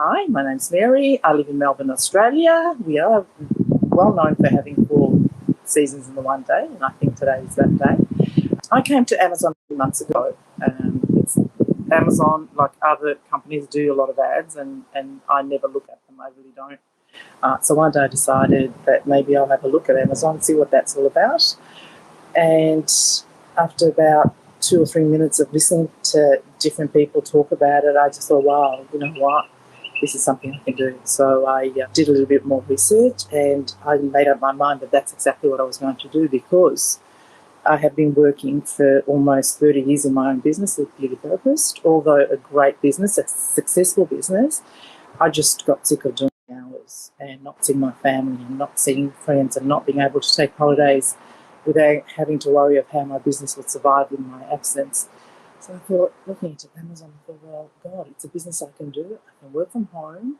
Hi, my name's Mary. I live in Melbourne, Australia. We are well known for having 4 seasons in the one day, and I think today is that day. I came to Amazon a few months ago. Amazon, like other companies, do a lot of ads, and I never look at them. I really don't. So one day I decided that maybe I'll have a look at Amazon and see what that's all about. And after about 2 or 3 minutes of listening to different people talk about it, I just thought, wow, you know what? This is something I can do. So I did a little bit more research, and I made up my mind that that's exactly what I was going to do, because I have been working for almost 30 years in my own business as a beauty therapist. Although a great business, a successful business, I just got sick of doing hours and not seeing my family and not seeing friends and not being able to take holidays without having to worry of how my business would survive in my absence. So I thought, looking into Amazon, I thought, well, God, it's a business I can do. I can work from home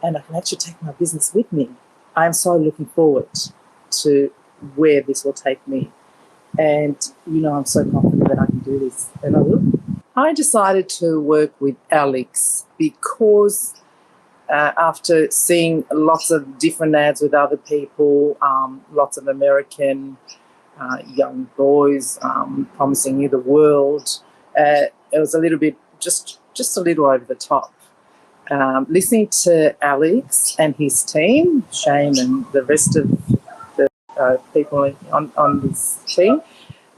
and I can actually take my business with me. I'm so looking forward to where this will take me. And, you know, I'm so confident that I can do this, and I will. I decided to work with Alex because after seeing lots of different ads with other people, lots of American young boys promising you the world, it was a little bit, just a little over the top. Listening to Alex and his team, Shane and the rest of the people on this team,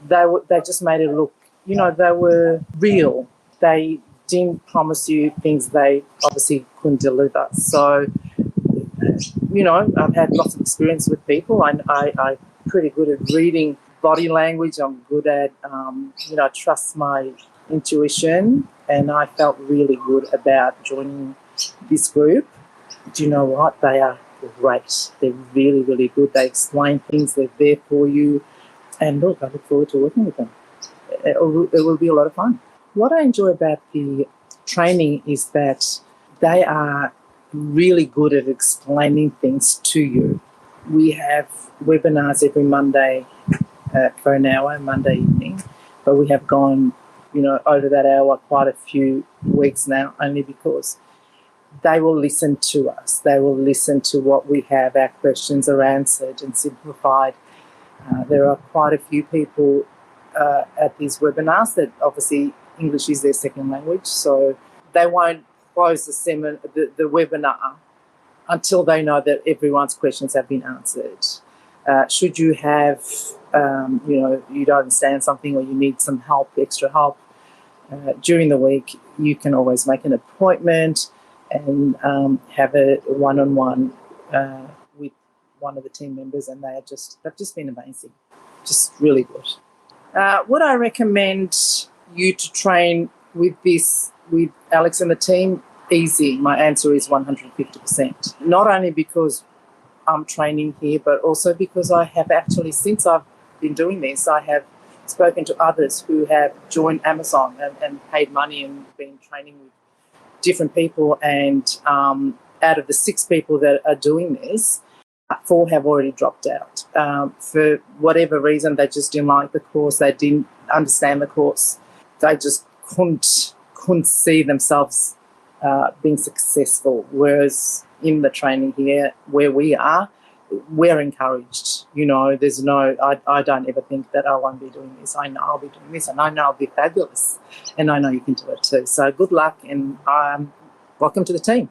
they just made it look, you know, they were real. They didn't promise you things they obviously couldn't deliver. So, you know, I've had lots of experience with people. I'm pretty good at reading body language. I'm good at, you know, I trust my intuition, and I felt really good about joining this group. Do you know what? They are great. They're really, really good. They explain things. They're there for you. And look, I look forward to working with them. It will be a lot of fun. What I enjoy about the training is that they are really good at explaining things to you. We have webinars every Monday for an hour, Monday evening, but we have gone, you know, over that hour quite a few weeks now, only because they will listen to us. They will listen to what we have. Our questions are answered and simplified. There are quite a few people at these webinars that obviously English is their second language, so they won't close the webinar until they know that everyone's questions have been answered. Should you have, you know, you don't understand something or you need some help, extra help during the week, you can always make an appointment and have a one-on-one with one of the team members, and they've just been amazing, just really good. Would I recommend you to train with Alex and the team? Easy. My answer is 150%. Not only because I'm training here, but also because I have actually, since I've been doing this, I have spoken to others who have joined Amazon and paid money and been training with different people, and out of the 6 people that are doing this, 4 have already dropped out. For whatever reason, they just didn't like the course, they didn't understand the course, they just couldn't see themselves being successful. Whereas in the training here, where we are, we're encouraged. You know, there's no, I don't ever think that I won't be doing this. I know I'll be doing this, and I know I'll be fabulous, and I know you can do it too. So good luck, and welcome to the team.